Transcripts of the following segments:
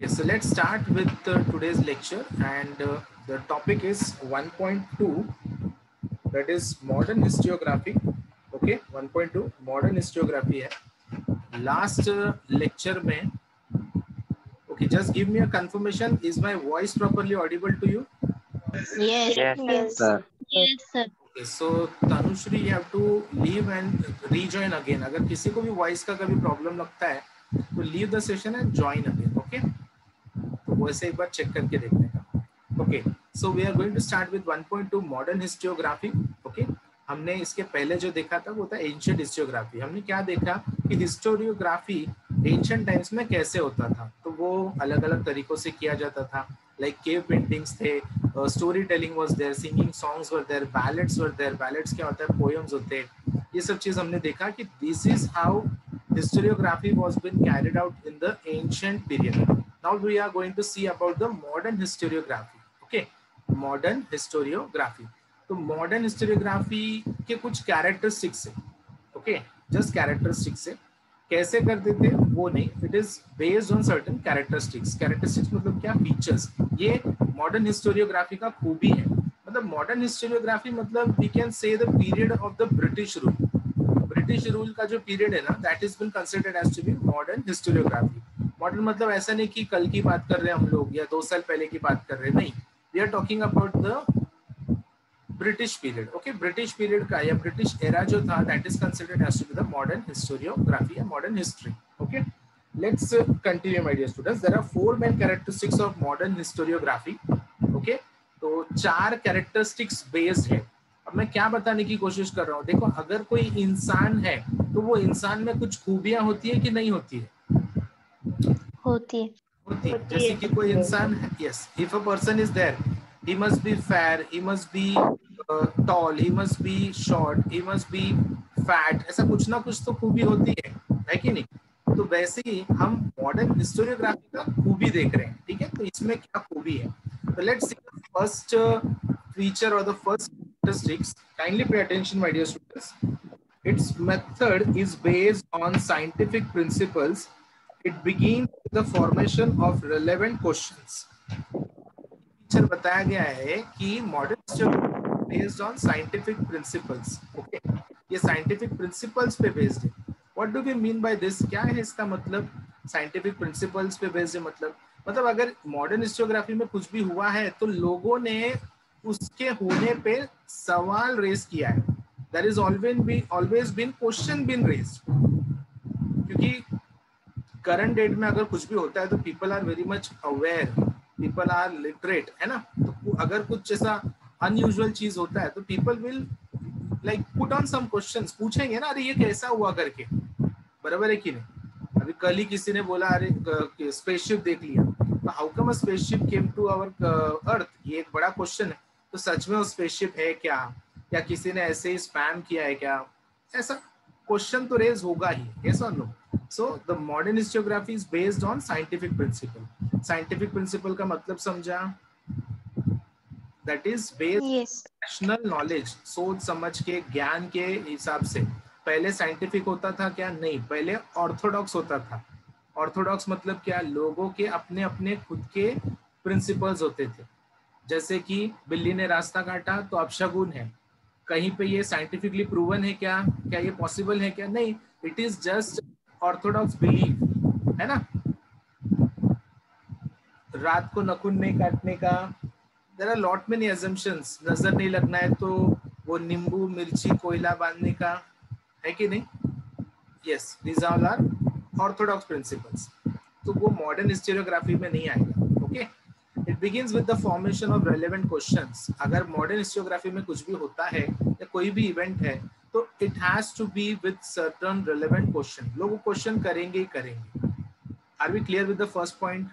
Okay, so let's start with today's lecture, and the topic is 1.2, that is modern historiography. Okay, 1.2 modern historiography है last lecture में. Okay, just give me a confirmation, is my voice properly audible to you? Yes, Yes, yes, sir. yes, sir. Okay, so Tanushri, you have to leave and rejoin again. अगर किसी को भी voice का कभी problem लगता है तो leave the session and join again. Okay, तो वैसे एक बार चेक करके देखने का. Okay, so we are going to start with 1.2 modern historiography. Okay, हमने इसके पहले जो देखा था वो था एंशिएंट हिस्टोग्राफी. हमने क्या देखा कि हिस्टोरियोग्राफी एंशिएंट टाइम्स में कैसे होता था, तो वो अलग अलग तरीकों से किया जाता था. लाइक केव पेंटिंग्स थे, story telling was there, singing songs were there, ballads were there. Ballads क्या होता है, पोएम्स होते हैं. ये सब चीज हमने देखा कि this is how historiography was been carried out in the ancient period. Now we are going to see about the modern historiography. Okay, modern historiography. तो मॉडर्न हिस्टोरियोग्राफी के कुछ कैरेक्टरिस्टिक्स है. ओके, जस्ट कैरेक्टरिस्टिक्स है. कैसे करते थे वो नहीं, it is based on certain characteristics. Characteristics मतलब क्या, फीचर्स. ये मॉडर्न हिस्टोरियोग्राफी का खूबी है. मतलब मॉडर्न हिस्टोरियोग्राफी मतलब we can say the period of the British rule. British rule का जो पीरियड है ना, that is been considered as to be modern historiography. Modern मतलब ऐसा नहीं कि कल की बात कर रहे हैं हम लोग या 2 साल पहले की बात कर रहे हैं, नहीं. We are talking about the British period. Okay, British period का या ब्रिटिश एरा जो था, that is considered as to be the modern historiography या modern history. Okay, let's continue my dear students. There are 4 main characteristics of modern historiography. Okay, तो 4 characteristics based है. अब मैं क्या बताने की कोशिश कर रहा हूँ, देखो अगर कोई इंसान है तो वो इंसान में कुछ खूबियां होती है कि नहीं होती है? होती है. होती है. जैसे कि कोई इंसान है, yes, if a person is there, he must be fair, he must be tall, he must be short, he must be fat. ऐसा कुछ ना कुछ तो खूबी होती है कि नहीं? तो वैसे ही हम मॉडर्न हिस्टोरियोग्राफी का खूबी देख रहे हैं. ठीक है, तो इसमें क्या खूबी है, तो let's see the first feature or the first characteristics. Kindly pay attention, my dear students. Its method is based on scientific principles. It begins with the formation of relevant questions. Feature बताया गया है कि modern history based on scientific principles. Okay, ये scientific principles पे based है. What do we mean by this, क्या है इसका मतलब? साइंटिफिक प्रिंसिपल्स पे बेस्ड है मतलब अगर मॉडर्न हिस्टोग्राफी में कुछ भी हुआ है तो लोगों ने उसके होने पे सवाल रेज किया है. There is always been question been raised. क्योंकि करंट डेट में अगर कुछ भी होता है तो people are very much aware, people are literate, है ना? तो अगर कुछ ऐसा अनयूजुअल चीज होता है तो people will like put on some questions, पूछेंगे ना, अरे ये कैसा हुआ करके. बराबर है कि नहीं? अभी कल ही किसी ने बोला अरे स्पेसशिप देख लिया, तो how come a spaceship came to our earth, ये एक बड़ा क्वेश्चन है. तो सच में वो स्पेसशिप है क्या, या किसी ने ऐसे ही स्पैम किया है क्या? ऐसा क्वेश्चन तो रेज होगा ही, यस और no? So the modern historiography is based on scientific principle. Scientific principle का मतलब समझा? That is based Yes. rational knowledge, सोच समझ के ज्ञान के हिसाब से. पहले साइंटिफिक होता था क्या? नहीं, पहले ऑर्थोडॉक्स होता था. ऑर्थोडॉक्स मतलब क्या? लोगों के अपने अपने खुद के प्रिंसिपल्स होते थे. जैसे कि बिल्ली ने रास्ता काटा तो अपशगुन है. कहीं पे ये साइंटिफिकली प्रूवन है क्या? क्या ये पॉसिबल है क्या? नहीं, it is just orthodox believe, है ना? रात को नखून नहीं काटने का, there are lot many assumptions. नजर नहीं लगना है तो वो नींबू मिर्ची कोयला बांधने का, है कि नहीं? Yes, these all are orthodox principles. तो वो मॉडर्न हिस्टोरियोग्राफी में नहीं आएगा. Okay, it begins with the formation of relevant questions. अगर मॉडर्न हिस्टोग्राफी में कुछ भी होता है या कोई भी इवेंट है तो it has to be with certain relevant question. लोग क्वेश्चन करेंगे ही करेंगे. Are we clear with the first point?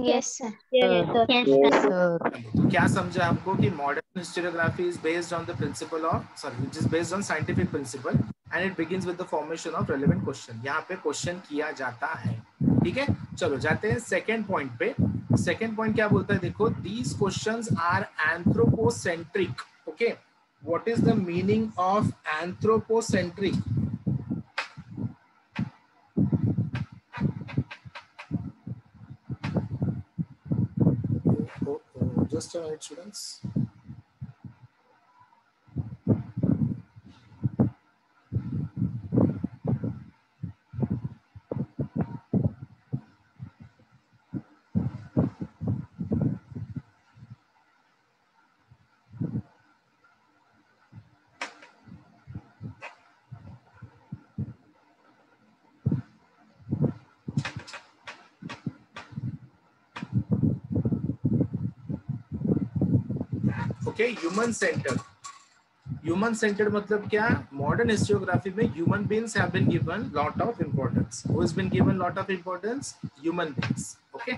Yes, sir. Yes, sir. Yes, Yes, sir. sir. तो क्या समझा हमको कि modern historiography is based on the principle of, sorry, which is based on scientific principle and it begins with the formation of relevant question. यहाँ पे question किया जाता है. ठीक है, चलो जाते हैं सेकेंड पॉइंट पे. सेकेंड पॉइंट क्या बोलता है, देखो, these questions are anthropocentric. Okay, what is the meaning of anthropocentric? just a minute, students. Okay, human centered. Human centered मतलब क्या? Modern historiography में human beings have been given lot of importance. Who has been given lot of importance? Human beings. Okay.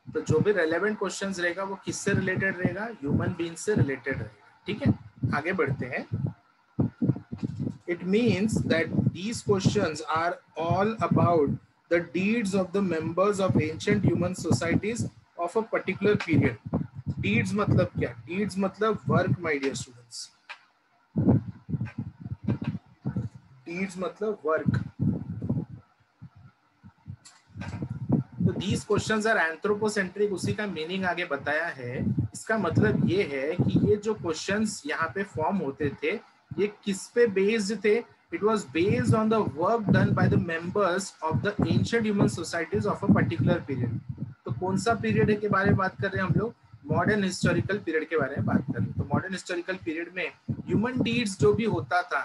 तो जो भी relevant questions रहेगा वो किससे related रहेगा? Human beings से related रहेगा. ठीक है? आगे बढ़ते हैं. It means that these questions are all about the deeds of the members of ancient human societies of a particular period. Deeds मतलब क्या? Deeds मतलब work, my dear students. Deeds मतलब work. तो these questions are anthropocentric, उसी का meaning आगे बताया है. इसका मतलब ये है कि ये जो क्वेश्चंस यहाँ पे फॉर्म होते थे ये किस पे बेस्ड थे? It was based on the work done by the members of the ancient human societies of a particular period. तो कौन सा पीरियड के बारे में बात कर रहे हैं हम लोग? मॉडर्न हिस्टोरिकल पीरियड के बारे में बात कर रहे हैं. तो मॉडर्न हिस्टोरिकल पीरियड में ह्यूमन डीड्स जो भी होता था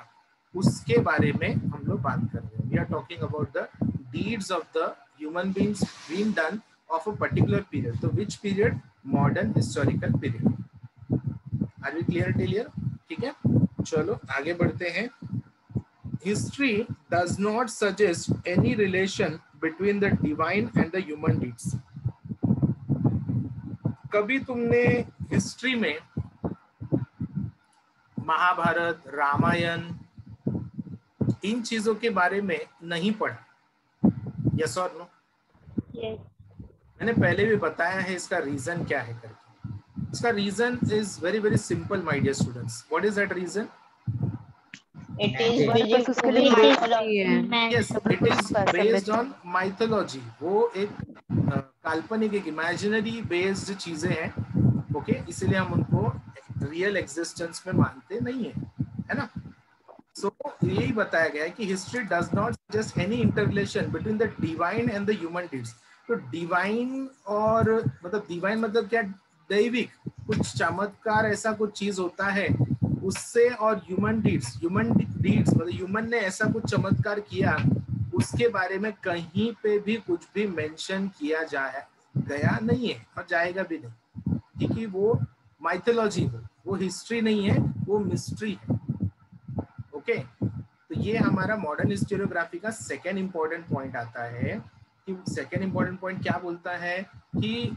उसके बारे में हम लोग बात कर रहे हैं. We are talking about the deeds of the human beings been done of a particular period. तो which period? Modern historical period. Are we clear till here? ठीक है, चलो आगे बढ़ते हैं. History does not suggest any relation between the divine and the human deeds. कभी तुमने history में महाभारत, रामायण इन चीजों के बारे में नहीं पढ़ा? यस और नो? Yes. मैंने पहले भी बताया है इसका रीजन क्या है करके. इसका reason is very very simple my dear students. What is that reason? It is बस उसके लिए mythology है. Yes, it is based on mythology. वो एक काल्पनिक, एक इमेजिनरी बेस्ड चीजें हैं. ओके, इसीलिए हम उनको रियल एग्जिस्टेंस में मानते नहीं है, है ना? सो यही बताया गया है कि history does not suggest any interrelation between the divine and the human deeds. तो डिवाइन और मतलब डिवाइन मतलब क्या? दैविक कुछ चमत्कार, ऐसा कुछ चीज होता है उससे, और ह्यूमन डीड्स मतलब ह्यूमन ने ऐसा कुछ चमत्कार किया उसके बारे में कहीं पे भी कुछ भी मेंशन किया गया नहीं है और जाएगा भी नहीं, क्योंकि वो माइथोलॉजी है, वो हिस्ट्री नहीं है, वो मिस्ट्री है. ओके, तो ये हमारा मॉडर्न हिस्टोरियोग्राफी का सेकेंड इंपॉर्टेंट पॉइंट आता है. कि सेकेंड इंपॉर्टेंट पॉइंट क्या बोलता है कि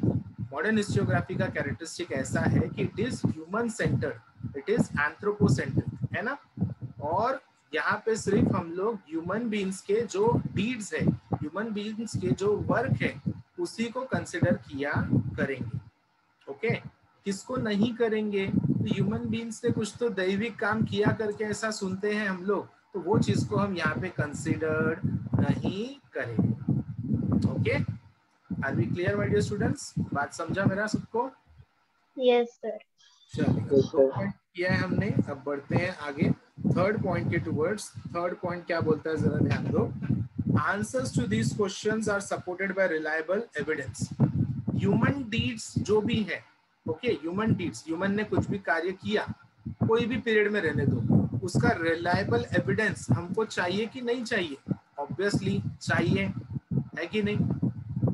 मॉडर्न हिस्टोरियोग्राफी का कैरेक्टरिस्टिक ऐसा है कि it is human centred, it is anthropocentric, है ना? और यहाँ पे सिर्फ हम लोग ह्यूमन बीइंग्स के जो डीड्स है, ह्यूमन बीइंग्स के जो वर्क है उसी को कंसिडर किया करेंगे. ओके, किसको नहीं करेंगे? तो ह्यूमन बीइंग्स ने कुछ तो दैविक काम किया करके ऐसा सुनते हैं हम लोग, तो वो चीज को हम यहाँ पे कंसिडर नहीं करेंगे. Okay, are we clear my dear students? बात समझा मेरा सबको? Yes, sir. चलिए, 2 पॉइंट किया है हमने. अब बढ़ते हैं आगे थर्ड पॉइंट के टुवर्ड्स. थर्ड पॉइंट क्या बोलता है जरा ध्यान दो. Answers to these questions are supported by reliable evidence. Human deeds जो भी है, ओके, ह्यूमन डीड्स, ह्यूमन ने कुछ भी कार्य किया कोई भी पीरियड में रहने दो, उसका रिलायबल एविडेंस हमको चाहिए कि नहीं चाहिए? ऑब्वियसली चाहिए, है कि नहीं?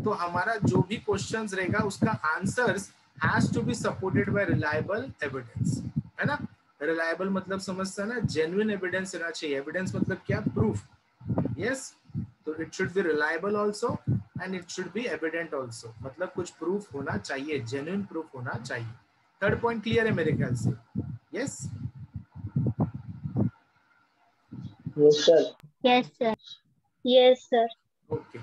तो हमारा जो भी क्वेश्चंस रहेगा उसका answers has to be supported by reliable evidence, है ना? रिलायबल मतलब समझता है ना, जेन्युइन एविडेंस रहना चाहिए. एविडेंस मतलब क्या? प्रूफ. यस, तो it should be reliable also and it should be evident also. मतलब कुछ प्रूफ होना चाहिए, जेन्युइन प्रूफ होना चाहिए. थर्ड पॉइंट क्लियर है मेरे ख्याल से? Yes? Yes, sir. Yes, sir. Yes, sir. Okay.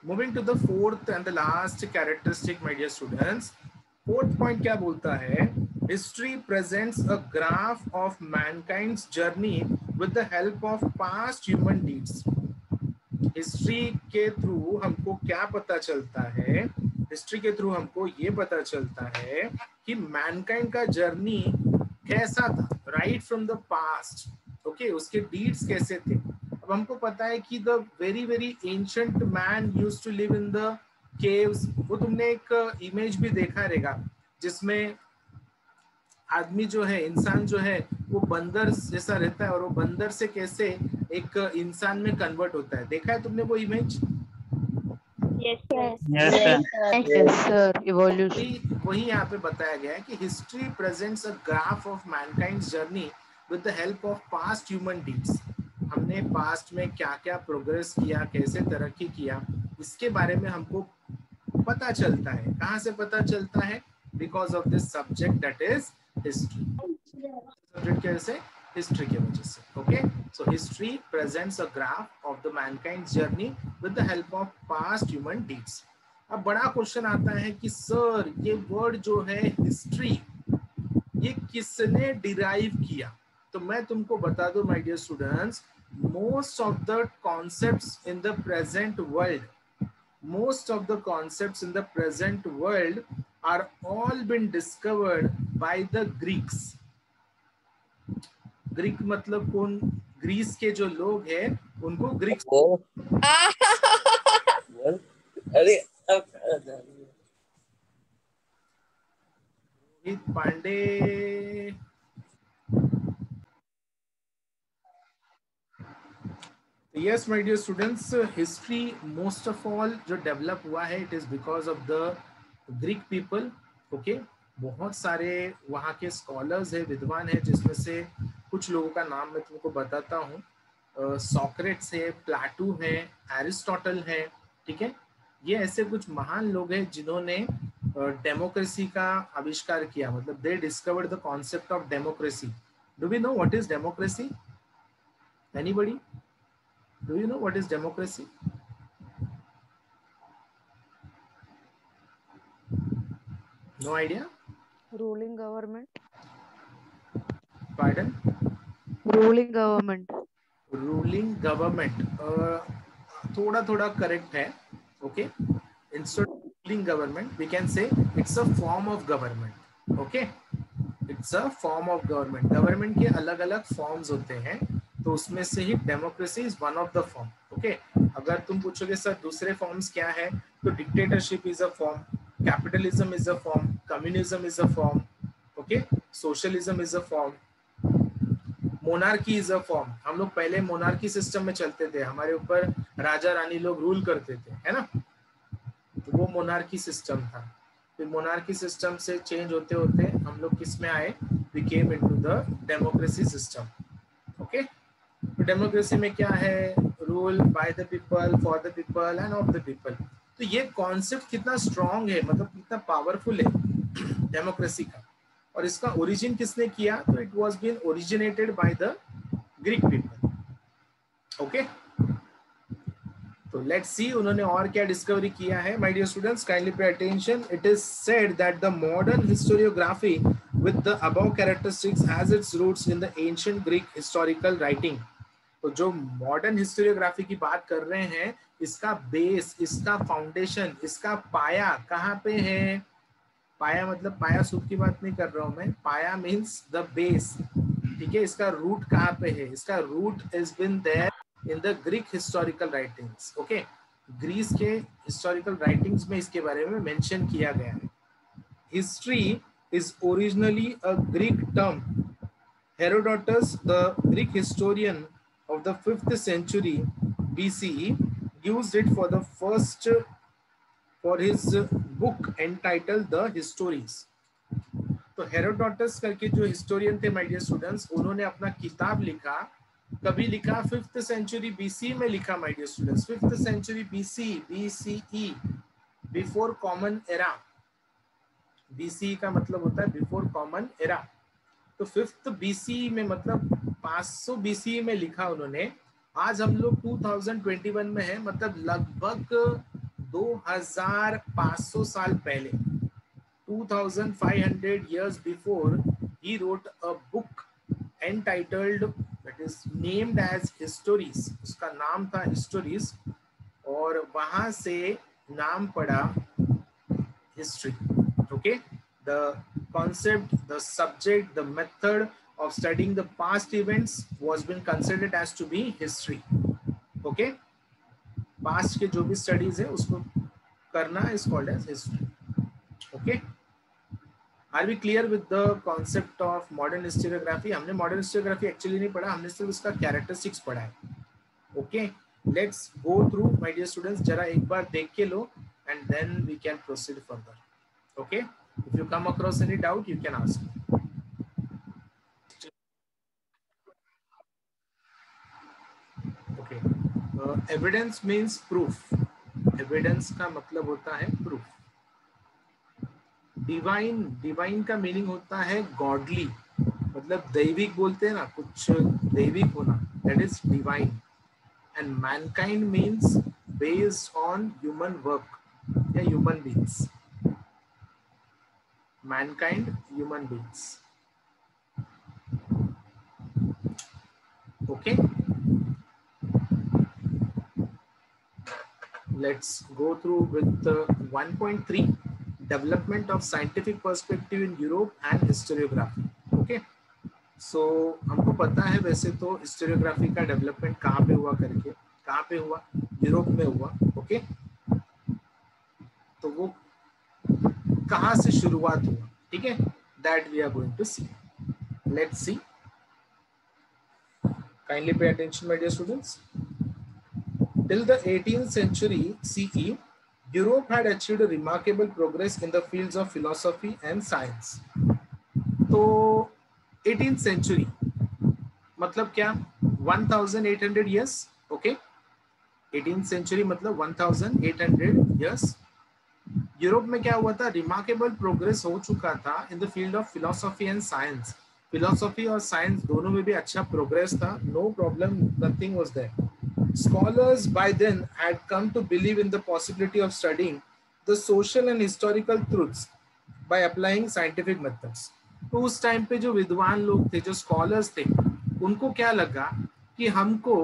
Moving to the fourth and the last characteristic, my dear students. Fourth point क्या बोलता है? History presents a graph of mankind's journey with the help of past human deeds. History के through हमको क्या पता चलता है history के थ्रू हमको ये पता चलता है कि मैनकाइंड का जर्नी कैसा था right from the past, okay, उसके डीड्स कैसे थे। अब हमको पता है कि the very very ancient man used to live in the caves. वो तुमने एक इमेज भी देखा रहेगा जिसमें आदमी जो है, इंसान जो है, वो बंदर जैसा रहता है और वो बंदर से कैसे एक इंसान में कन्वर्ट होता है। देखा है तुमने वो image? Yes, sir. Yes, Yes, sir. sir. Yes, sir. Evolution. वही यहाँ पे बताया गया है कि history presents a graph of mankind's journey with the help of past human deeds. हमने पास्ट में क्या क्या प्रोग्रेस किया, कैसे तरक्की किया, इसके बारे में हमको पता चलता है। कहाँ से पता चलता है? Because of this subject that is history. Subject की वजह से, हिस्ट्री की वजह से। Okay, so history presents a graph of the Mankind journey with the help of past human deeds. अब बड़ा क्वेश्चन आता है कि सर ये वर्ड जो है हिस्ट्री, ये किसने डिराइव किया? तो मैं तुमको बता दूं my dear students, most of the concepts in the present world, most of the concepts in the present world are all been discovered by the Greeks. Greek मतलब कौन? ग्रीस के जो लोग हैं उनको ग्रीक्स। अरे Rohit Pandey, yes my dear students, history most of all जो develop हुआ है it is because of the Greek people. Okay, बहुत सारे वहाँ के स्कॉलर्स है, विद्वान है, जिसमें से कुछ लोगों का नाम मैं तुमको बताता हूँ। सोक्रेट्स है, प्लाटू है, एरिस्टोटल है, ठीक है। ये ऐसे कुछ महान लोग हैं जिन्होंने डेमोक्रेसी का आविष्कार किया, मतलब they discovered the concept of democracy. Do we know what is democracy? Anybody? Do you know what is democracy? No idea? Ruling government. Pardon? Ruling government. Ruling government. थोड़ा थोड़ा करेक्ट है. Okay. Instead of ruling government, we can say it's a form of government. Okay. It's a form of government. Government के अलग अलग forms होते हैं, तो उसमें से ही democracy is one of the form. Okay, अगर तुम पूछोगे सर दूसरे फॉर्म्स क्या है, तो dictatorship is a form, capitalism is a form, communism is a form, okay, socialism is a form, monarchy is a form. हम लोग पहले मोनार्की सिस्टम में चलते थे, हमारे ऊपर राजा रानी लोग रूल करते थे, है ना, तो वो मोनार्की सिस्टम था। फिर मोनार्की सिस्टम से चेंज होते होते हम लोग किस में आए? We came into the democracy system. Okay, तो डेमोक्रेसी में क्या है? Rule by the people, for the people and of the people. तो ये कॉन्सेप्ट कितना स्ट्रॉन्ग है, मतलब कितना पावरफुल है डेमोक्रेसी का। और इसका ओरिजिन किसने किया? तो it was been originated by the Greek people. Okay, तो लेट्स सी उन्होंने और क्या डिस्कवरी किया है। My dear students, kindly pay attention. It is said that the modern historiography with the above characteristics has its roots in the ancient Greek historical writing। तो जो modern historiography की बात कर रहे हैं, इसका बेस, इसका फाउंडेशन, इसका पाया कहाँ पे है? पाया मतलब पाया सूप की बात नहीं कर रहा हूं मैं, पाया मीन्स द बेस, ठीक है। इसका रूट कहाँ पे है? इसका root is been there in the Greek historical writings. Okay, Greece के हिस्टोरिकल राइटिंग्स में इसके बारे में मेंशन किया गया है। History is originally a Greek term. Herodotus, the Greek historian of the 5th century BCE, used it for his book entitled The Histories। तो Herodotus करके जो हिस्टोरियन थे माय डियर स्टूडेंट्स, उन्होंने अपना किताब लिखा, कभी लिखा? 5th century BC में लिखा my dear students. 5th century BCE, before common era. BCE का मतलब होता है बिफोर कॉमन एरा। तो 5th BCE में मतलब 500 BCE में लिखा उन्होंने। आज हम लोग 2021 में है, मतलब लगभग 2500 साल पहले, 2500 years before, he wrote a book entitled, that is named as Histories। उसका नाम था हिस्टोरीज, और वहां से नाम पड़ा history. Okay, the concept, the subject, the method of studying the past events was been considered as to be history. Okay, past के जो भी studies है उसको करना is called as history. Okay, are we clear with the concept of modern historiography? हमने modern historiography actually नहीं पढ़ा, हमने सिर्फ उसका characteristics पढ़ा है. Okay, let's go through, my dear students. जरा एक बार देख के लो and then we can proceed further. Okay, if you come across any doubt you can ask. Okay, evidence means proof. Evidence का मतलब होता है proof. Divine, divine का meaning होता है godly, मतलब दैविक बोलते हैं ना, कुछ दैविक होना, that is divine. And mankind means based on human work या human beings. Mankind, human beings. Okay, let's go through with 1.3 development of scientific perspective in Europe and historiography. Okay, so हमको पता है वैसे तो historiography का development कहाँ पे हुआ करके, कहाँ पे हुआ, यूरोप में हुआ. Okay, तो वो कहाँ से शुरुआत हुआ, ठीक है, that we are going to see. Let's see. Kindly pay attention, my dear students. Till the 18th century CE, Europe had achieved a remarkable progress in the fields of philosophy and science. तो 18th century मतलब क्या, 1800 years. Okay, 18th century मतलब 1800 years. Europe में क्या हुआ था, remarkable progress हो चुका था in the field of philosophy and science. Philosophy और साइंस दोनों में भी अच्छा प्रोग्रेस था, no problem, nothing was there. Scholars by then had come to believe in the possibility of studying the social and historical truths by applying scientific methods. तो उस time पे जो विद्वान लोग थे, जो स्कॉलर्स थे, उनको क्या लगा कि हमको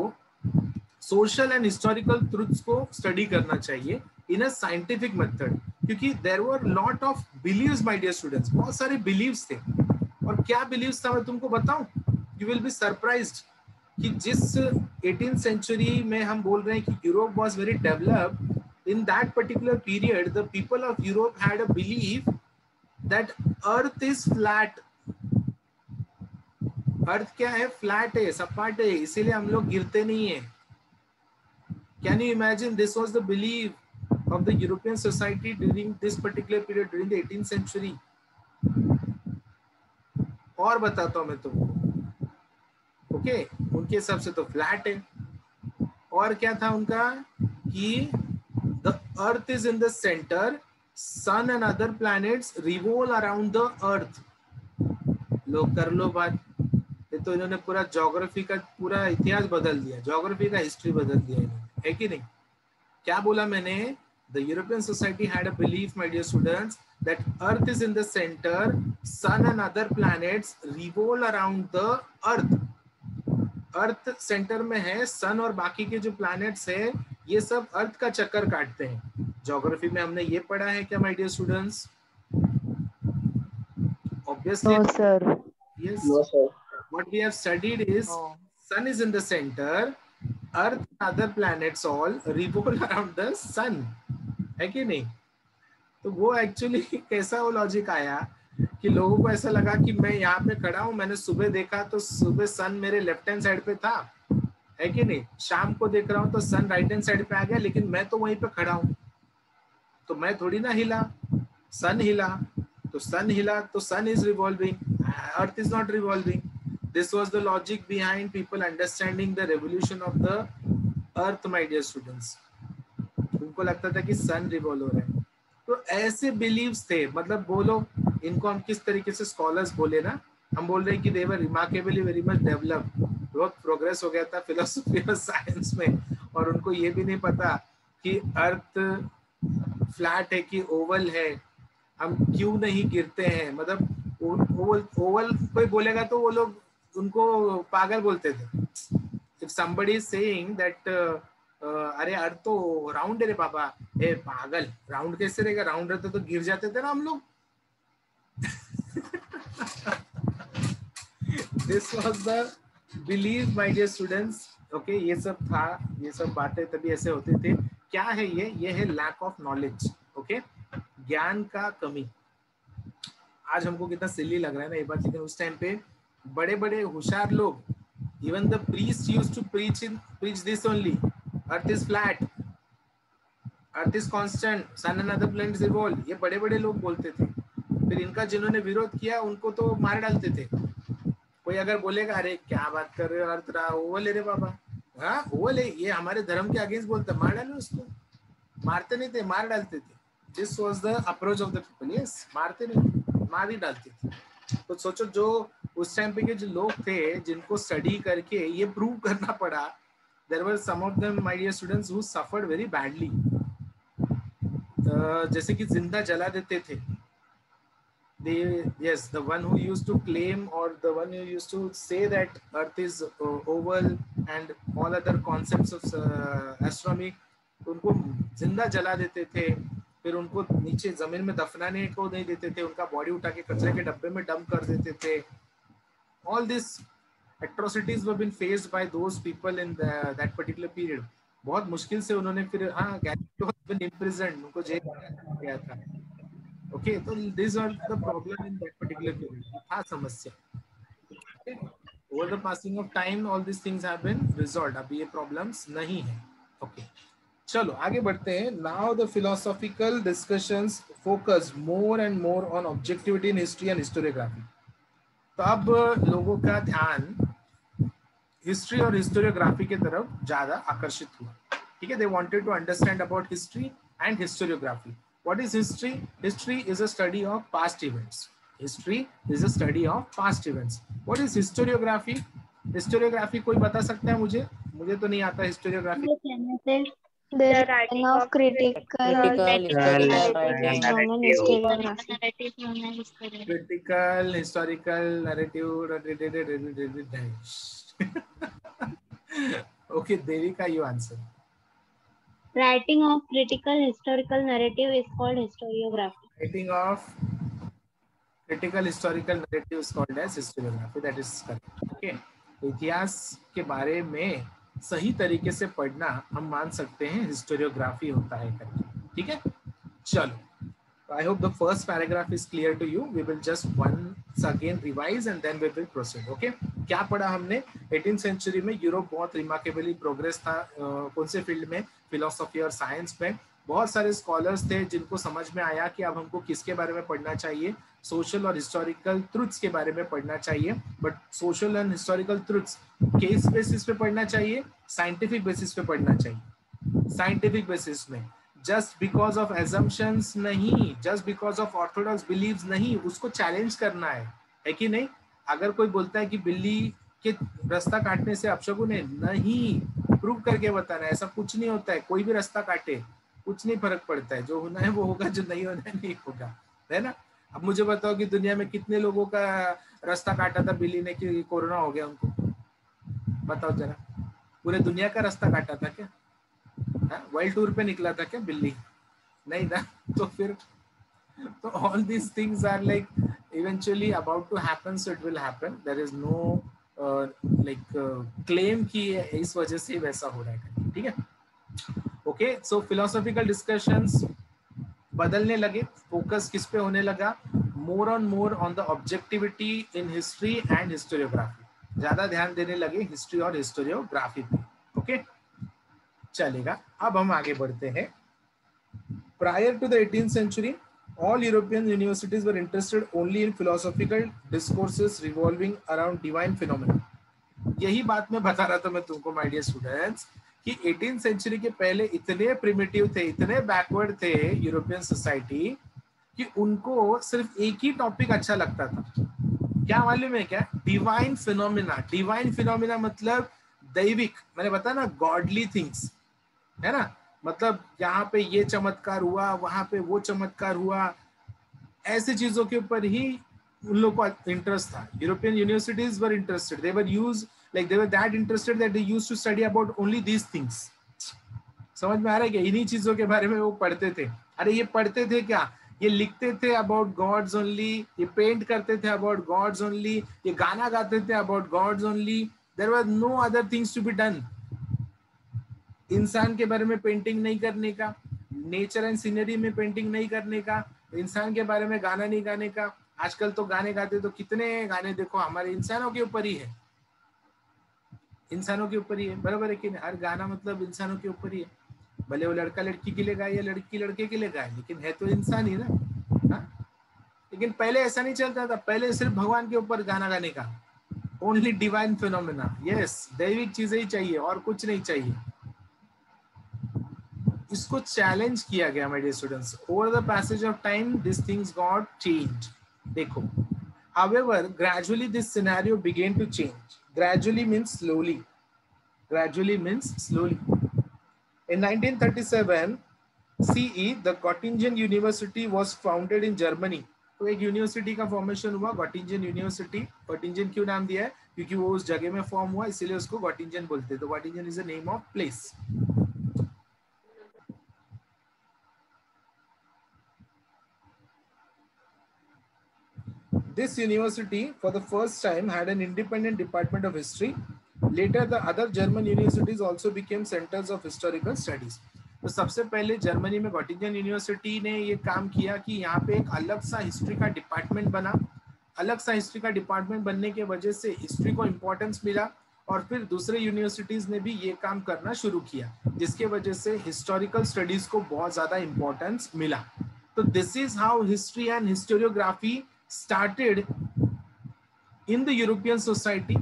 सोशल एंड हिस्टोरिकल ट्रुथ्स को स्टडी करना चाहिए इन अ साइंटिफिक मेथड, क्योंकि there were lot of believes, my dear students, बहुत सारे बिलीव्स थे. और क्या बिलीव्स था मैं तुमको बताऊं, यू विल बी सरप्राइज्ड कि जिस 18th सेंचुरी में हम बोल रहे हैं कि Europe was very developed, in that particular period the people of Europe had a belief that earth is flat. Earth क्या है, फ्लैट है, सपाट है, इसीलिए हम लोग गिरते नहीं है. Can you imagine, this was the belief of the European society during this particular period, during the 18th century. और बताता हूं मैं तुमको. ओके, उनके हिसाब से तो फ्लैट है. और क्या था उनका कि the earth is in the center, sun and other planets revolve around the earth. लो कर लो बात. ये तो इन्होंने पूरा ज्योग्राफी का पूरा इतिहास बदल दिया, ज्योग्राफी का हिस्ट्री बदल दिया इन्होंने, है कि नहीं. क्या बोला मैंने, the European society had a belief, my dear students, that earth is in the center, sun and other planets revolve around the earth. Earth centre में है, सन और बाकी के जो प्लैनेट्स है ये सब अर्थ का चक्कर काटते हैं. ज्योग्राफी में हमने ये पढ़ा है क्या, my dear students? Obviously, No, sir. yes. No, sir. What we have studied is No. sun is in the center, earth and other planets all revolve around the sun, है कि नहीं. तो वो एक्चुअली कैसा वो लॉजिक आया कि लोगों को ऐसा लगा कि मैं यहाँ पे खड़ा हूँ, मैंने सुबह देखा तो सुबह सन मेरे लेफ्ट हैंड साइड पे था, है कि नहीं. शाम को देख रहा हूँ तो सन राइट हैंड साइड पे आ गया, लेकिन मैं तो वहीं पे खड़ा हूँ, तो मैं थोड़ी ना हिला. सन हिला तो सन हिला, तो sun is revolving, earth is not revolving. This was the logic behind people understanding the revolution of the earth, my dear students. उनको लगता था कि सन रिवॉल्व हो रहा है. तो ऐसे बिलीव्स थे, मतलब बोलो इनको हम किस तरीके से स्कॉलर्स बोले ना, हम बोल रहे हैं कि दे वर रिमार्केबली वेरी मच डेवलप्ड, बहुत प्रोग्रेस हो गया था फिलोसफी और साइंस में, और उनको ये भी नहीं पता कि अर्थ फ्लैट है कि ओवल है, हम क्यों नहीं गिरते हैं. मतलब ओवल कोई बोलेगा तो वो लोग उनको पागल बोलते थे. If somebody is saying that अरे अर्थ तो राउंड है रे बाबा। ए पागल, राउंड कैसे रहेगा? राउंड रहता तो गिर जाते थे ना हम लोग। This was the believe my dear students. Okay, ये सब था, ये सब बातें तभी ऐसे होते थे। क्या है ये है लैक ऑफ नॉलेज। ओके, ज्ञान का कमी। आज हमको कितना सिली लग रहा है ना ये बात, लेकिन उस टाइम पे बड़े बड़े होशियार लोग, even the priest used to preach this only, earth is flat, earth is constant, sun and other planets revolve, ये बड़े बड़े लोग बोलते थे। फिर इनका जिन्होंने विरोध किया उनको तो मार डालते थे। कोई अगर बोलेगा अरे क्या बात कर रहे हो, अर्थ रहा ओवल है रे बाबा, हाँ ओवल है, ये हमारे धर्म के अगेंस्ट बोलता, मार डालो उसको। मारते नहीं थे, मार डालते थे। This was the approach of the people. Yes, मारते नहीं, मार ही डालते थे। तो सोचो, जो उस टाइम पे के जो लोग थे जिनको स्टडी करके ये प्रूव करना पड़ा, there were some of them my dear students who suffered very badly. जैसे कि जिंदा जला देते थे। Yes, the one who used to claim, or the one who used to say that earth is oval and all other concepts of astronomy, उनको जिंदा जला देते थे। फिर उनको नीचे जमीन में दफनाने को नहीं देते थे, उनका बॉडी उठा के कचरे के डब्बे में डंप कर देते थे। All these atrocities were been faced by those people in that particular period. बहुत मुश्किल से उन्होंने फिर, हाँ, Galileo was been imprisoned, उनको जेल में गया था। Okay, so these are the problem in that particular period. था समस्या। Okay? Over the passing of time, all these things have been resolved. अभी ये problems नहीं है। Okay. चलो आगे बढ़ते हैं। Now the philosophical discussions focus more and more on objectivity in history and historiography. तो अब लोगों का ध्यान हिस्ट्री और हिस्टोरियोग्राफी की तरफ ज्यादा आकर्षित हुआ। ठीक है, they wanted to understand about history and historiography. What is history? History is a study of past events. History is a study of past events. What is historiography? Historiography कोई बता सकता है मुझे? मुझे तो नहीं आता historiography. The writing of critical historical narrative. Okay, Devika, you answer. Writing of critical historical narrative is called historiography. Writing of critical historical narrative is called as historiography. That is correct. Okay. इतिहास के बारे में सही तरीके से पढ़ना हम मान सकते हैं हिस्टोरियोग्राफी होता है करके। ठीक है, चलो। I hope the first paragraph is clear to you. We will just once again revise and then we will proceed. Okay? क्या पढ़ा हमने? 18th century में यूरोप बहुत रिमार्केबली प्रोग्रेस था। कौन से फील्ड में? फिलोसॉफी और साइंस में। बहुत सारे स्कॉलर्स थे जिनको समझ में आया कि अब हमको किसके बारे में पढ़ना चाहिए, सोशल और हिस्टोरिकल ट्रुथ्स के बारे में पढ़ना चाहिए। But social and historical truths case basis पे पढ़ना चाहिए, साइंटिफिक बेसिस पे पढ़ना चाहिए। साइंटिफिक बेसिस में, जस्ट बिकॉज ऑफ एजम्पशंस नहीं, just because of orthodox believes नहीं, उसको चैलेंज करना है कि नहीं? अगर कोई बोलता है कि बिल्ली के रास्ता काटने से अपशगुन है, नहीं, प्रूव करके बताना है। ऐसा कुछ नहीं होता है, कोई भी रास्ता काटे कुछ नहीं फर्क पड़ता है। जो होना है वो होगा, जो नहीं होना है नहीं होगा, है ना? अब मुझे बताओ कि दुनिया में कितने लोगों का रास्ता काटा था बिल्ली ने कि कोरोना हो गया उनको? बताओ जरा, पूरे दुनिया का रास्ता काटा था क्या? वर्ल्ड टूर पे निकला था क्या बिल्ली? नहीं ना। तो फिर तो all these things are like eventually about to happen, so it will happen. There is no claim कि इस वजह से वैसा हो रहा है। ठीक है, ओके। सो फिलोसॉफिकल डिस्कशंस बदलने लगे, फोकस किस पे होने लगा? More on the objectivity in history and historiography. ज्यादा ध्यान देने लगे हिस्ट्री और हिस्टोरियोग्राफी पे। ओके, चलेगा। अब हम आगे बढ़ते हैं। Prior to the 18th century, all European universities were interested only in philosophical discourses revolving around divine phenomena. यही बात मैं बता रहा था मैं तुमको, माय डियर स्टूडेंट्स, कि 18th सेंचुरी के पहले इतने प्रिमिटिव थे, इतने बैकवर्ड थे यूरोपियन सोसाइटी कि उनको सिर्फ एक ही टॉपिक अच्छा लगता था। क्या मालूम है क्या? Divine phenomena. डिवाइन फिनोमिना मतलब दैविक, मैंने बताया ना, गॉडली थिंग्स, है ना? मतलब यहाँ पे ये चमत्कार हुआ, वहां पे वो चमत्कार हुआ, ऐसी चीजों के ऊपर ही उन लोगों को इंटरेस्ट था। European universities were interested, they were that interested that they used to study about only these things. समझ में आ रहा है क्या? इन्हीं चीजों के बारे में वो पढ़ते थे। अरे ये पढ़ते थे क्या, ये लिखते थे अबाउट गॉड्स ओनली, ये पेंट करते थे अबाउट गॉड्स ओनली, ये गाना गाते थे about gods only. There was no other things to be done. इंसान के बारे में पेंटिंग नहीं करने का, नेचर एंड सीनरी में पेंटिंग नहीं करने का, इंसान के बारे में गाना नहीं गाने का। आजकल तो गाने गाते तो कितने गाने देखो हमारे इंसानों के ऊपर ही है, इंसानों के ऊपर ही है, बराबर है कि नहीं? हर गाना मतलब इंसानों के ऊपर ही है, भले वो लड़का लड़की के लिए गाए या लड़की लड़के के लिए गाए, लेकिन है तो इंसान ही ना। हाँ? लेकिन पहले ऐसा नहीं चलता था, पहले सिर्फ भगवान के ऊपर गाना गाने का, ओनली डिवाइन फिनोमेना। यस, दैविक चीजें ही चाहिए और कुछ नहीं चाहिए। इसको चैलेंज किया गया my dear students. Over the passage of time this things got changed. देखो, however gradually this scenario began to change. Gradually means slowly. Gradually means slowly. In 1937 CE the Göttingen University was founded in Germany. तो एक university का formation हुआ, गॉटिंजन university. गॉटिंजन क्यों नाम दिया है? क्योंकि वो उस जगह में फॉर्म हुआ, इसीलिए उसको गॉटिंजन बोलते हैं। तो Gottingen is the name of place. This university for the first time had an independent department of history. Later the other German universities also became centers of historical studies. तो सबसे पहले जर्मनी में गॉटिंजन यूनिवर्सिटी ने ये काम किया कि यहाँ पे एक अलग सा हिस्ट्री का डिपार्टमेंट बना। अलग सा हिस्ट्री का डिपार्टमेंट बनने के वजह से हिस्ट्री को इम्पोर्टेंस मिला, और फिर दूसरे यूनिवर्सिटीज ने भी ये काम करना शुरू किया, जिसके वजह से हिस्टोरिकल स्टडीज को बहुत ज्यादा इम्पोर्टेंस मिला। तो this is how history and historiography started in the European society.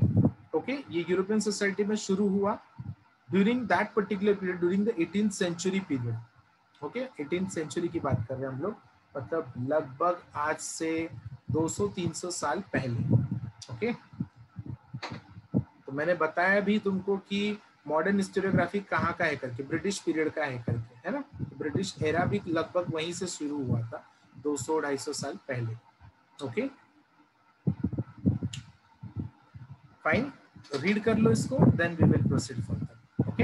Okay, ये यूरोपियन सोसाइटी में शुरू हुआ during that particular period, during the 18th century period. Okay, 18th century की बात कर रहे हैं हम लोग, मतलब लगभग आज से 200-300 साल पहले। Okay, तो मैंने बताया भी तुमको कि मॉडर्न हिस्टोरियोग्राफी कहाँ का है करके, ब्रिटिश पीरियड का है करके, है ना? ब्रिटिश एरा भी लगभग वहीं से शुरू हुआ था 200-250 साल पहले। ओके, फाइन, रीड कर लो इसको, then we will proceed further. Okay,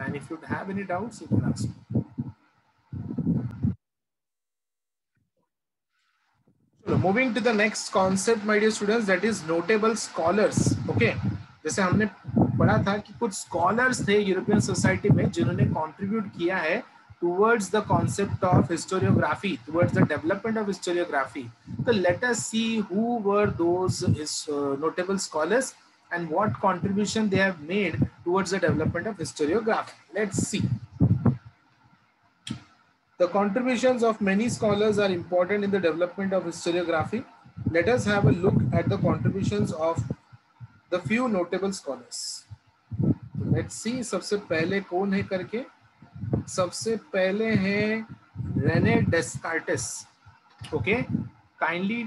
and if you have any doubts you can ask. चलो, moving to the next concept my dear students, that is notable scholars. Okay, जैसे हमने पढ़ा था कि कुछ स्कॉलर्स थे यूरोपियन सोसाइटी में जिन्होंने कंट्रीब्यूट किया है towards the concept of historiography, towards the development of historiography. So let us see who were those notable scholars and what contribution they have made towards the development of historiography. Let's see. The contributions of many scholars are important in the development of historiography. Let us have a look at the contributions of the few notable scholars. Let's see, सबसे पहले कौन है करके। सबसे पहले है Rene Descartes. Okay, kindly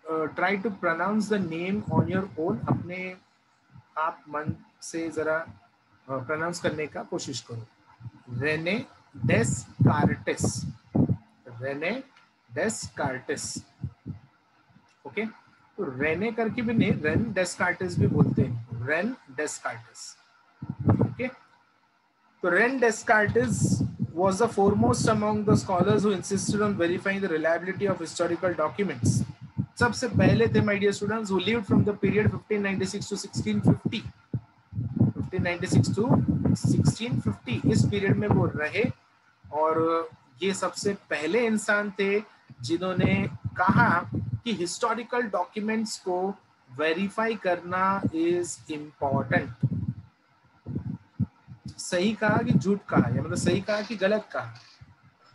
try to pronounce the name on your own. अपने आप मन से जरा प्रोनाउंस करने का कोशिश करो। Rene Descartes, Rene Descartes. Okay, तो रेने करके भी नहीं, रेन डेस्कार्टिस भी बोलते हैं, Rene Descartes. Okay, so René Descartes was the foremost among the scholars who insisted on verifying the reliability of historical documents. सबसे पहले थे my dear students who lived from the period 1596 to 1650. 1596 to 1650 इस period में वो रहे, और ये सबसे पहले इंसान थे जिन्होंने कहा कि हिस्टोरिकल डॉक्यूमेंट्स को वेरीफाई करना इज इम्पोर्टेंट। सही कहा कि झूठ कहा, या मतलब सही कहा कि गलत कहा?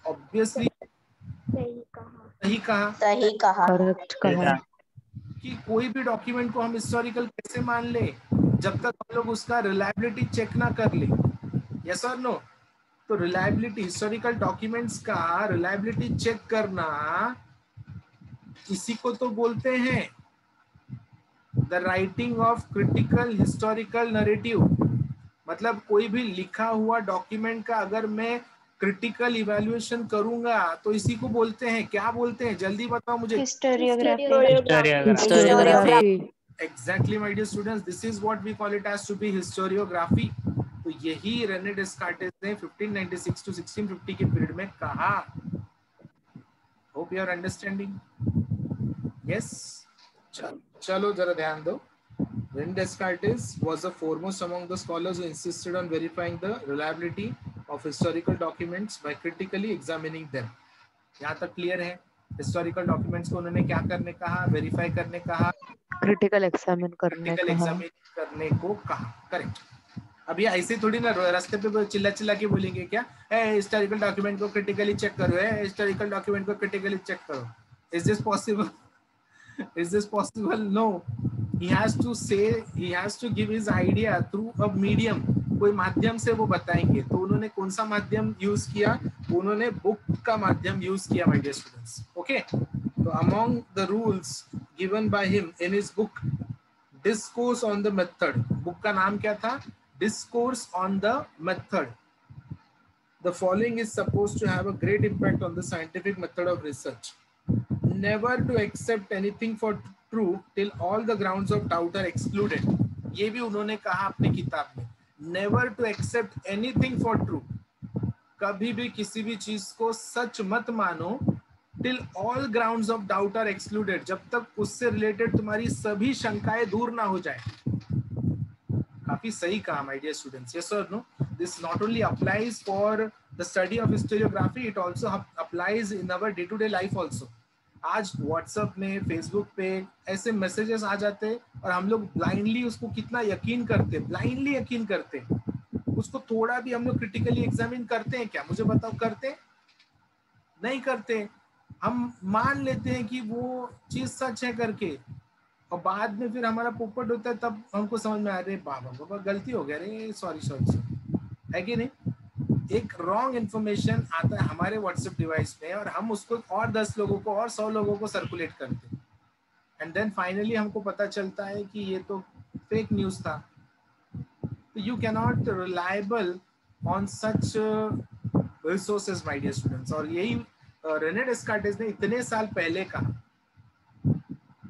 ऑब्वियसली सही कहा, करेक्ट कहा। कि कोई भी डॉक्यूमेंट को हम हिस्टोरिकल कैसे मान ले जब तक हम लोग उसका रिलायबिलिटी चेक ना कर ले। यस और नो? तो रिलायबिलिटी, हिस्टोरिकल डॉक्यूमेंट्स का रिलायबिलिटी चेक करना, इसी को तो बोलते हैं the writing of critical historical narrative. मतलब कोई भी लिखा हुआ डॉक्यूमेंट का अगर मैं क्रिटिकल इवैल्यूएशन करूंगा तो इसी को बोलते हैं, क्या बोलते हैं? जल्दी बताओ मुझे। Historiography. Historiography. Exactly, my dear students, this is what we call it as to be historiography. तो यही रेने डेस्कार्टेस ने 1596 टू 1650 के पीरियड में कहा. Hope you are understanding. Yes, चलो जरा ध्यान दो. Rene Descartes was the foremost among the scholars who insisted on verifying the reliability of historical documents by critically examining them. यहाँ तक क्लियर है. हिस्टोरिकल डॉक्यूमेंट्स को उन्होंने क्या करने कहा? वेरीफाई करने कहा, क्रिटिकल एग्जामिन करने क्रिटिकल कहा. एग्जामिन करने को कहा. करेक्ट. अभी ऐसे थोड़ी ना रास्ते पे चिल्ला चिल्ला के बोलेंगे क्या, हिस्टोरिकल डॉक्यूमेंट को क्रिटिकली चेक करो, हिस्टोरिकल डॉक्यूमेंट को क्रिटिकली चेक करो. Is this possible? Is this possible? No. He has to say, he has to give his idea through a medium. कोई माध्यम से वो बताएंगे. तो उन्होंने कौन सा माध्यम यूज किया? उन्होंने बुक का माध्यम यूज किया, my dear students. Okay. So among the rules given by him in his book Discourse on the Method, book का नाम क्या था? Discourse on the Method. The following is supposed to have a great impact on the scientific method of research. Never to accept anything for true till all the grounds of doubt are excluded. ये भी उन्होंने कहा अपने किताब में. Never to accept anything for true. कभी भी किसी भी चीज को सच मत मानो till all grounds of doubt are excluded. जब तक उससे रिलेटेड तुम्हारी सभी शंकाएं दूर ना हो जाए. काफी सही कहा, my dear students. Yes or no? This not only applies for the study of historiography, it also applies in our day-to-day life also. आज व्हाट्सएप में, फेसबुक पे ऐसे मैसेजेस आ जाते हैं और हम लोग ब्लाइंडली उसको कितना यकीन करते, ब्लाइंडली यकीन करते. उसको थोड़ा भी हम लोग क्रिटिकली एग्जामिन करते हैं क्या? मुझे बताओ, करते? नहीं करते. हम मान लेते हैं कि वो चीज सच है करके, और बाद में फिर हमारा पोपट होता है, तब हमको समझ में आ रहा है बाबा गलती हो गया रे, सॉरी. है कि नहीं? एक रॉन्ग इन्फॉर्मेशन आता है हमारे व्हाट्सएप डिवाइस में और हम उसको और 10 लोगों को और 100 लोगों को सर्कुलेट करते हैं. एंड देन फाइनली हमको पता चलता है कि ये तो फेक न्यूज था. तो you can not reliable on such resources, my dear students. और यही रेने डेस्कार्टेस ने इतने साल पहले कहा,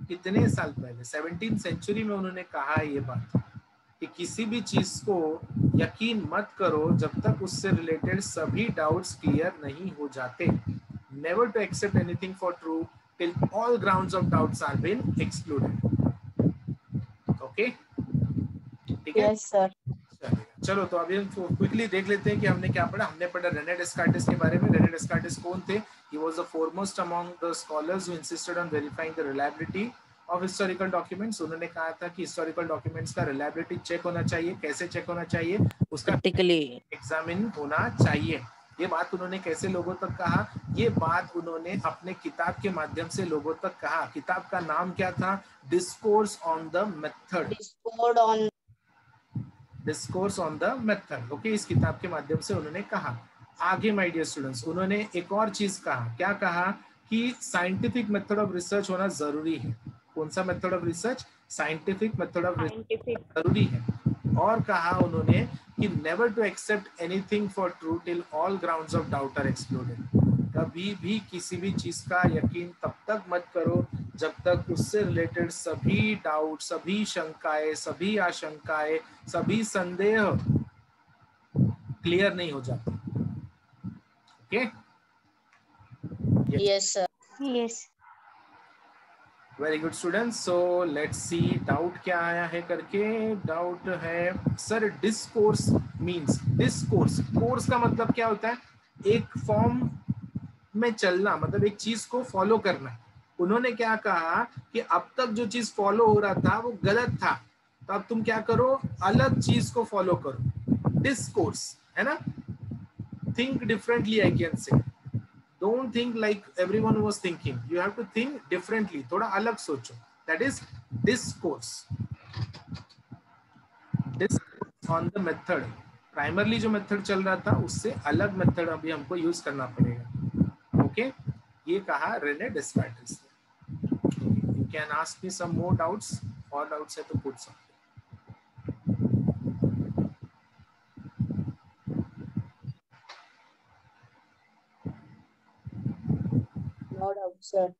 कितने साल पहले, 17th सेंचुरी में उन्होंने कहा ये बात कि किसी भी चीज को यकीन मत करो जब तक उससे रिलेटेड सभी डाउट्स क्लियर नहीं हो जाते. Never to accept anything for true till all grounds of doubts are been excluded. Okay, ठीक है? Yes sir. चलो, तो अभी हम क्विकली देख लेते हैं कि हमने क्या पढ़ा. हमने पढ़ा रेने डेस्कार्टेस के बारे में. रेने डेस्कार्टेस कौन थे? He was the foremost among the scholars who insisted on verifying the reliability of historical documents. उन्होंने कहा था कि historical documents का reliability चेक होना चाहिए. कैसे चेक होना चाहिए? उसका प्रैक्टिकली एग्जामिन होना चाहिए. ये बात उन्होंने कैसे लोगों तक कहा? ये बात उन्होंने अपने किताब के माध्यम से लोगों तक कहा. किताब का नाम क्या था? Discourse on the method. Discourse on the method. Okay, इस किताब के माध्यम से उन्होंने कहा. आगे माय डियर स्टूडेंट्स, उन्होंने एक और चीज कहा. क्या कहा? कि साइंटिफिक मेथड ऑफ रिसर्च होना जरूरी है. कौन सा method of research? Scientific method of research जरूरी है. और कहा उन्होंने कि never to accept anything for true till all grounds of doubt are excluded. कभी भी किसी भी चीज का यकीन तब तक मत करो जब तक उससे रिलेटेड सभी डाउट, सभी शंकाएं, सभी आशंकाएं, सभी संदेह क्लियर नहीं हो जाते. Okay? Yes sir. Yes. Very good students. So let's see doubt क्या आया है करके. डाउट है sir, discourse means, discourse, course का मतलब क्या होता है? एक फॉर्म में चलना, मतलब एक चीज को फॉलो करना. उन्होंने क्या कहा कि अब तक जो चीज फॉलो हो रहा था वो गलत था, तो अब तुम क्या करो? अलग चीज को फॉलो करो. डिस्कोर्स है ना? Think differently, I can say. Don't think like everyone was thinking. You have to think differently. थोड़ा अलग सोचो. That is discourse. Discourse on the method. Primarily जो मेथड चल रहा था उससे अलग मेथड अभी हमको यूज करना पड़ेगा. ओके, ये कहा रेने डेस्कार्टेस ने. You can ask me some more doubts. और डाउट्स है तो पूछ सकते. No doubt sir.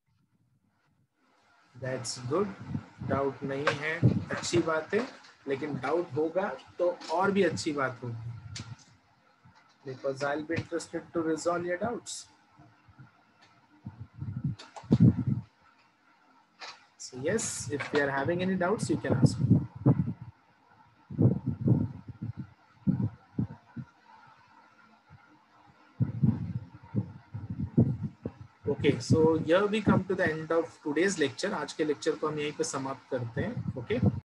That's good. Doubt नहीं है, अच्छी बात है. लेकिन डाउट होगा तो और भी अच्छी बात होगी, because I'll be interested to resolve your doubts. So yes, if you are having any doubts, you can ask me. Okay, so here we come to the end of today's lecture. आज के lecture को हम यहीं पे समाप्त करते हैं. Okay.